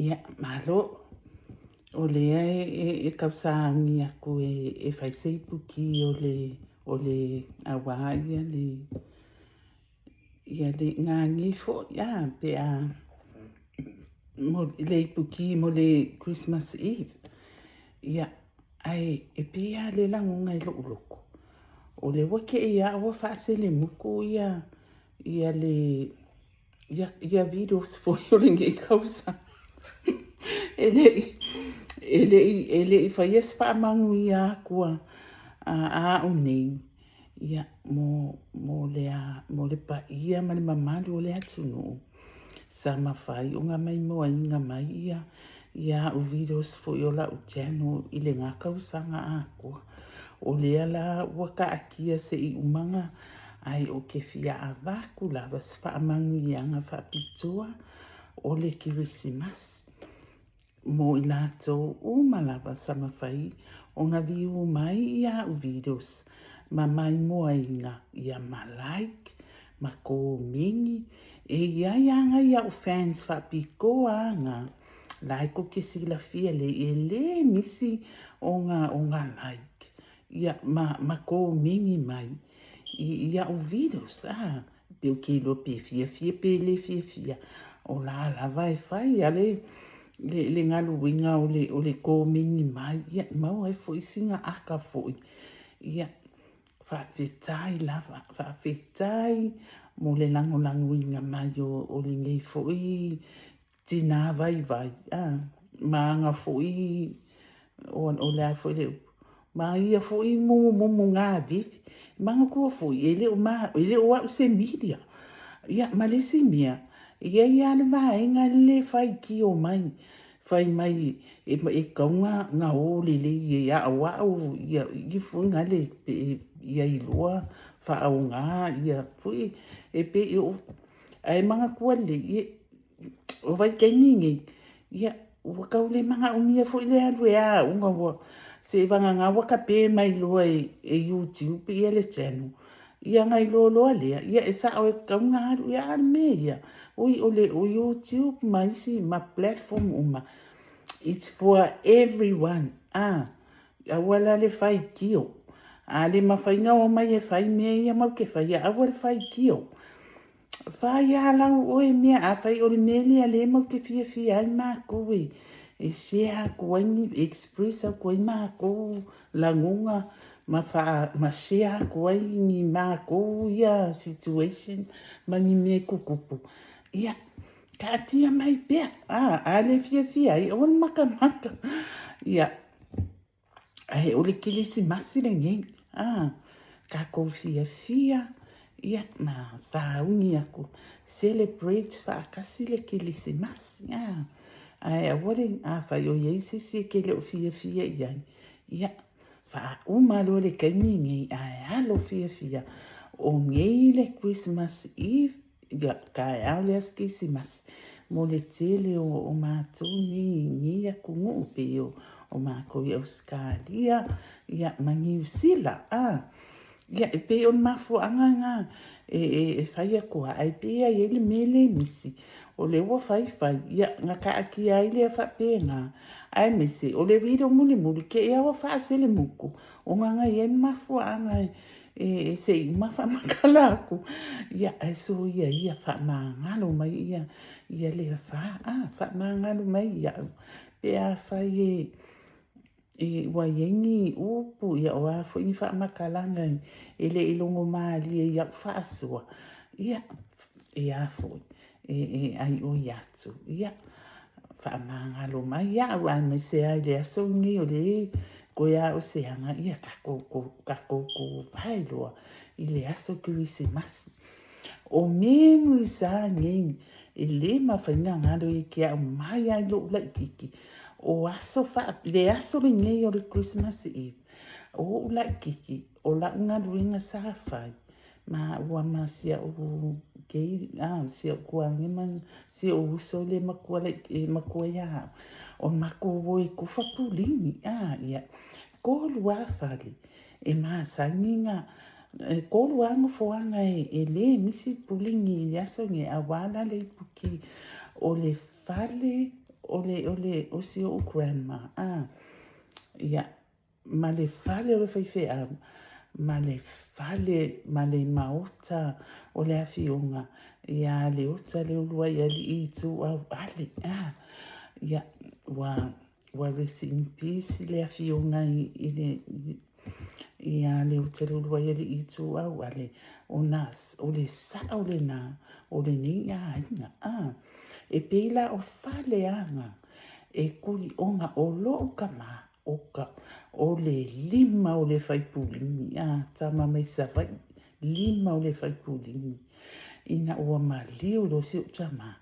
Ia, malo. O lea kausaungi aku whaisei puki o le awa ia le ngā ngifo. Ia, pe a mo le puki mo le Christmas Eve. Ia, ai e pia le langunga i loko loko. O le wake ia awa whaase le muku ia le ia videos fo i o le nge kausa. ele i whaies whaamangu ia kua a o nei. Ia mo le pa ia mani mamalu o le atunu. Sa mawhai o ngā mai moa i ngā mai ia o videos fo i o la utenu i le ngā kausanga a kua. O lea la waka akia se i umanga ai o ke fia a waku la was whaamangu i anga whaapitua o le kirisimas. Mo i lātou umalawa sa mawhai o ngā viu mai ia o videos. Ma mai moa inga ia ma like, ma ko mingi. E ianga ia o fans whapiko anga. Like o ke sila fia le misi o ngā like. Ia ma ko mingi mai. Ia o videos Peo ke lo pe fia pe le fia. O la vai fai ale le ngalu winga o le ko mingi mai. Ia mau ai fo isinga aka fo. Ia whawhetai lava, whawhetai mo le lango inga mai o le ngei fo i tina vai. Maanga fo i o lea fo i leo. Ma ia fo i mo ngā vivi. Manga kua fo i ele o au se media. Ia ma le si mea. Ia le vaenga le whai ki o mai. Whai mai e kaunga ngā o le ia awau ia i funga le ia i loa wha au ngā ia fui e pe i o ai manga kua le o vai kainingi ia wakau le manga o mia fui le alue unga wa se vanga ngā waka pe mai loa e YouTube ia le channel ia ngai loa lea ia e sa o e kaunga alu ia me ia o YouTube mai si ma platform uma. It's for everyone. Awala le whai kio. Le mawhainga o mai e whai mea ia mau ke whai. Awala whai kio. Whai alau o e mea a whai o le mele a le mau ke fia ai mā koe. E share koe express a koe mā koe langunga. Ma share koe ni mā koe ia situation. Ma ni me kukupu. Ia. Ka atia mai pia. Ale fia. On maka. Ia. Ai, o le kilisi masire ngei. Ka kou fia. Ia, ma saungi aku. Celebrate whaakasi le kilisi masi. Ai, awore, whai o yeisisi ke le o fia iai. Ia, wha umalo le kaimi ngei. Ai, alo fia. O ngei le Christmas Eve. Ia, kai au le askisimas. Mo le tele o mātou ni aku ngu pe o mākou i Australia. Ia, mangi usila. Ia, e pe on mafu anga e whai akua. Ai pe ai ele mele misi. O le ua whai. Ia, ngā ka aki ai le a whapenga. Ai misi, o le video muli ke e awa whaasele muku. O nganga i en mafu anga e se i mawha makala aku. Ia, e so ia wha maangalo mai ia le wha maangalo mai ia. Pe a whai e waiengi upu ia o a fo i wha makalanga e le ilongo maali e ia whaasua. Ia, e a fo ai o iatu. Ia, wha maangalo mai ia au ai mai se ai le aso ngi o le ko ia o se anga ia kako vai loa i le aso kirisimas. O memu i sa ngei e le mawhainga ngaro i kia o mai ai lo ula kiki. O aso le aso le ngei o le Christmas Eve. O ula kiki o la ngaro inga sa whai. Ma ua ma sia o kei sia o kuange man sia o uso le makua ia. O mako e kufa pulingi ia. Ko lua whare e maa sanginga ko lua ngofoanga e le misi pulingi i aso nge awala le puki o le fale o si o grandma. Ia, ma le fale o le whaiwhea, ma le fale, ma le maota o le awhiunga. Ia le ota le ulua ia li i tu au ale. Ia, wa resi in peace le awhiunga ia le ota le ulua ia li i tu au ale. O le sa o le na, o le ni ia inga. E peila o fale anga. E kuri onga o lo kama. O le lima o le whaipulingi. Tama mai sa vai. Lima o le whaipulingi. Ina ua maliu lo si utama.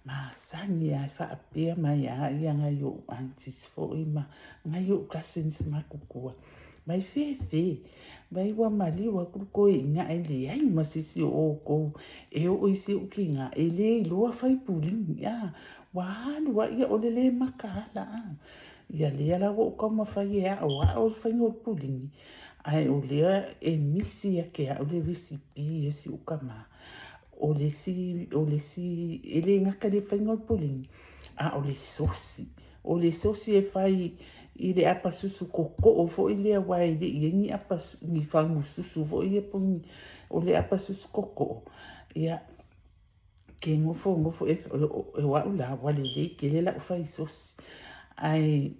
Ma sangi ai whaapea mai a ia ngai o aunties fo ima. Ngai o cousins ma kukua. Mai fe. Mai ua maliu a kuko inga e le ai masisi o kou. E o isi o ki nga. E le loa whaipulingi. Wa halu wa ia o le makahala. Ia lea la o kama whai e o whaingo pulingi. Ai o lea e misi a ke o le recipe e si o kama. O le si, e le ngaka le whaingo pulingi. O le sosi. O le sosi e whai i le apa susu koko o fo i le wai le i ni apa ni whangu susu fo i e pungi o le apa susu koko. Ia ke ngofo e wau la wale le ke le la o whai sosi. Ai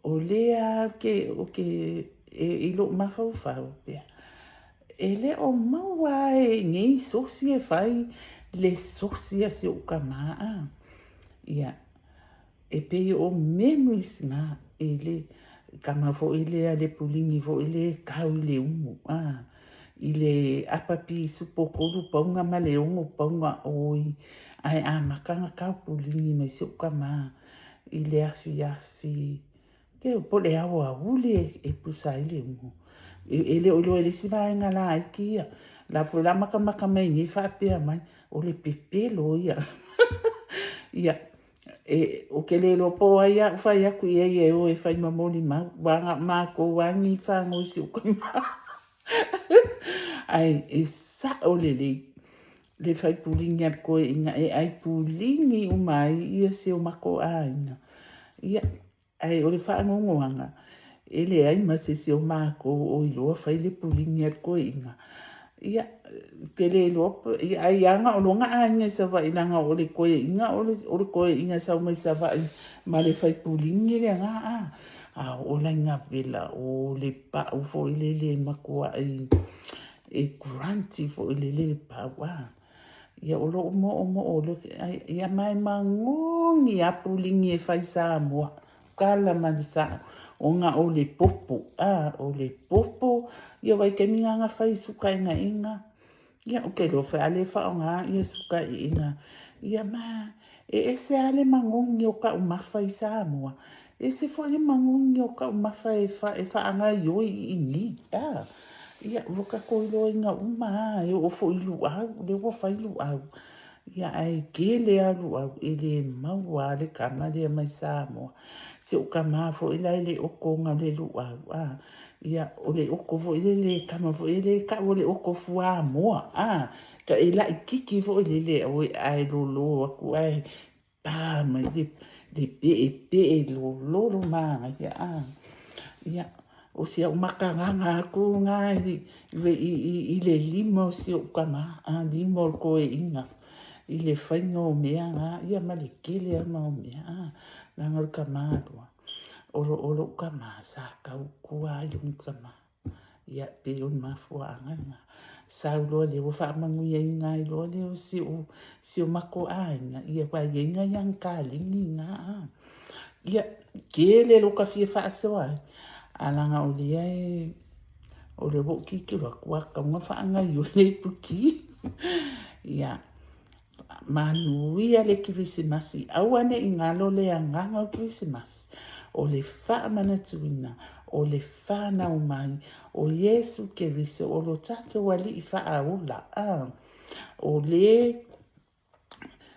o lea e lo mafau pia. E le o maua e ngei sosi e whai le sosi a si o kamaa. Ia, e pe o memories nga e le kama fo i le a le pulingi fo i le kau i le umu. I le apapi supo koru paunga ma le ungo paunga oi. Ai makanga kau pulingi mai si o kamaa. I le afi. Ke o pole awa ule e pusa i le ungo. E le o le si vai ngala ai kia. La fo la maka mai ni whapea mai. O le pepelo ia. Ia. O ke le lopo ai a whai aku ia e o e whai mamoni mau. Wanga mako wangi whango si o kama. Ai e sa o le le whai pulingi at koe inga e ai pulingi umai ia se o mako a inga. Ia, ai o le whaangongoanga. E le ai ma se o mako o iloa whai le pulingi at koe inga. Ia, ke le lopo, ai anga o longa a inga sa vai langa o le koe inga, o le koe inga sa umai sa vai ma le whai pulingi le anga o la inga vela o le pa o fo i le makua e granti fo i le pa ia o lo mo o lo ia mai mangongi a pulingi e whai sa mua. Kala manisa o nga o le popo. O le popo. Ia wai ke minga nga whai suka inga. Ia o ke lo whai ale whao nga ia suka inga. Ia ma e se ale mangongi o ka umawhai sa mua. E se fo le mangongi o ka umawhai e whaanga ioi i ni. Ia roka ko ilo inga e o fo ilu au. Le o whai ilu au. Ia ai ke le alu au e le maua le kama le mai sa mua. Se o kama fo ila le oko nga le lu au. Ia o le oko fo le kama fo le ka o le oko fua mua. Ka e la kiki fo le o ai lolo aku ai pa mai le pe lolo ma ia o sia o makanga aku nga i le limo si o kama limo ko e inga. I le whaingo mea ngā, ia mali kele ama o mea, nanga ka mātua. Olo ka mā, sa kau kua yung ka mā. Ia pe un mafua anga ngā. Sa uloa le o whaamangu ia inga i loa le o si o mako a inga. Ia wai inga yang ka lingi ngā. Ia kele lo ka fia whaasoa. Alanga o lea o le woki ki wakua ka unga whaanga i o le puki. Ia. Manuia le kirisimasi. Awane i ngalo le anganga o kirisimasi. O le wha manatuina. O le wha na umai. O Yesu Keriso. O lo tato wali i wha aula. O le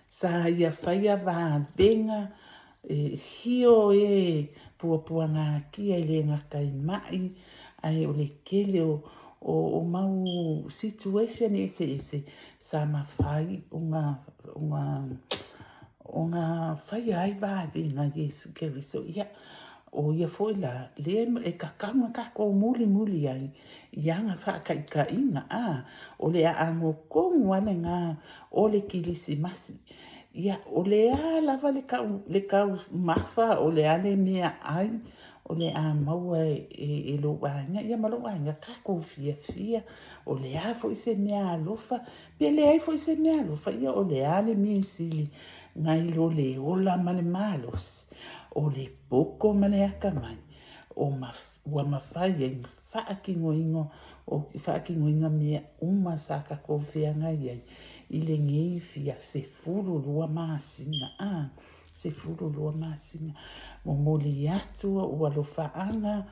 sa ia whaia wā venga. Hio pua ngā kia i le ngakai mai. Ai o le kele o mau situation ese sa mawhai o o ngā whai ai vāwe ngā Yesu Keriso ia o ia foi la le e kakanga kako muli ai ianga whakaika inga o le a ango kongu ane ngā o le kilisi masi ia o le a lava le kau mafa o le ale mea ai o le a maua e lo wanga ia malo wanga kako fia o le a foi se mea alofa pe le ai foi se mea alofa ia o le ale mea sili ngai lo le ola male malos o le poko male aka mai o ua mawhai e whaakingoingo o ki whaakingoinga mea saka ko whianga iai i le ngei fia se furu lua maasinga se furu lua maasinga mo moli atu ua lo whaanga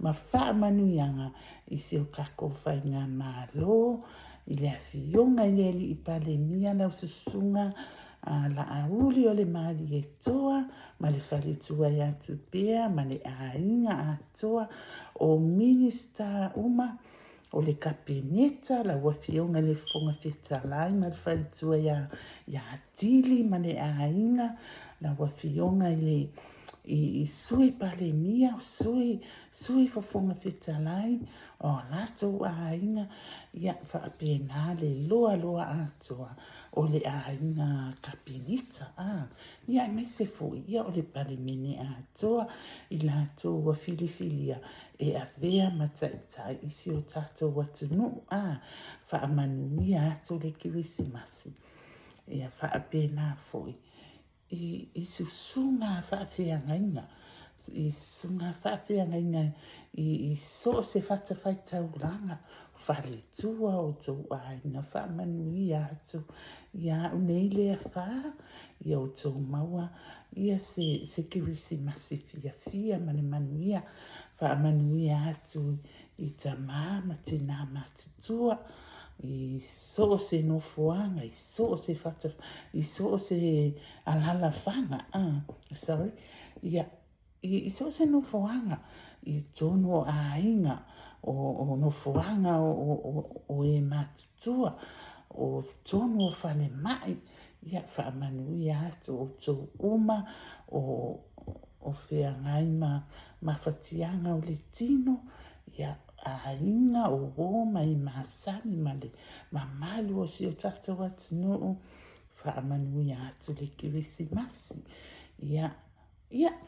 ma whaamanuianga i se o kako whainga malo i le awhionga i le li i pale mia lau susunga la auli o le mali e toa, ma le whalitua i atu pea, ma le ainga atoa o minista uma o le kapeneta, la wafionga le fonga whetalai, ma le whalitua i atili, ma le ainga, la wafionga i le i sui pale mia, sui fafonga whetalai, o lato ainga, ia whaapena le loa atoa, o le ainga kapenita, ia me se foi, ia o le pale mene atoa, i lato wa filifilia, e a vea mataitai, isi o tato watunu, whaamanuia ato le kirisimasi, ia whaapena foi. I susunga whaawhiangainga, i sunga whaawhiangainga, i so se whatawhai tauranga, whale tua o tō aina, whaamanu atu, ia unei lea wha, ia o tō maua, ia se kirisimasi fia mane manuia, whaamanu atu i ta ma tina matitua, i so se no fuanga, i so se fata, i so se alala fanga, sorry, ia, i so se no fuanga, i tono ainga, o no fuanga o e matitua, o tono fane mai, ia whaamanu atu o tō uma, o whea ngai ma whatianga o le tino, ia ainga o woma i masani male, ma malu o si o tata watinu, whaamanui atu le kirisimasi, ia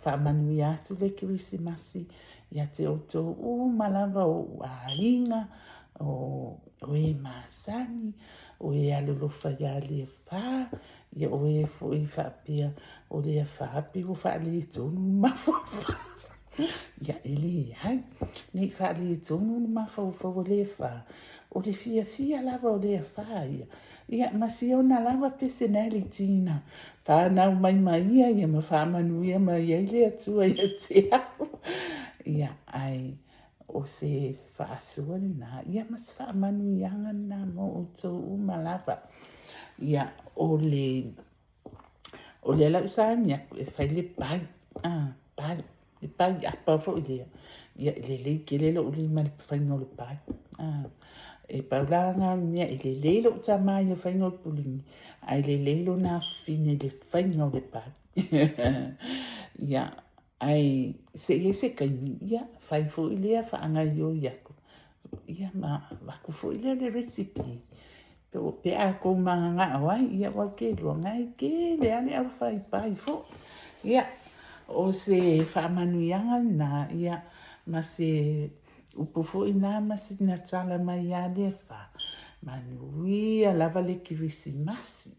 whaamanui atu le kirisimasi, ia te o tō malava o ainga, o e masani, o e alolofa ia le wha, ia o e fo i whaapia, o le whaapi o whaali tonu mafofa. Ia ele hai, nei whaali tonu mafofa o le wha, o le fia lava o le wha ia. Ia masiona lava personality na, whanau mai ia ma whamanu ia ma ia le atua ia te au. Ia ai, o se whaasua na, ia mas whamanu ianga na mo o tō umalava. Ia o le lau sa mia e whaile pai, le pai apa fo ilea. Ia le ke le lo uli ma le whainga o le pai. E paulanga mea i le leilo ta mai le whainga o le pulingi. Ai le leilo na fine le whainga o le pai. Ia ai se kaini ia whai fo ilea whaanga yo iako. Ia ma waku fo ilea le recipe. Pe a ko manga awai ia wa ke lo ngai ke le ale au fai pai fo. Ia o se whaamanuianga na ia ma se upo fo ina ma se na tala mai a le wha. Manuia lava le kirisimasi.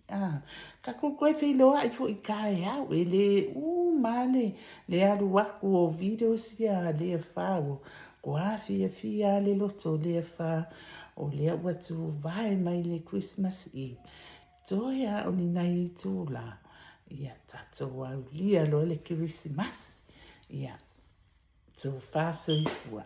Ka koe whi loa i fo i kae au e le male le alu waku o videos ia le wha o kua fia le loto le wha o le watu vai mai le Christmas Eve. Toia o ni nai tu la. Ia tato au lia lo le kirisimasi. Ia, so fa so i fua.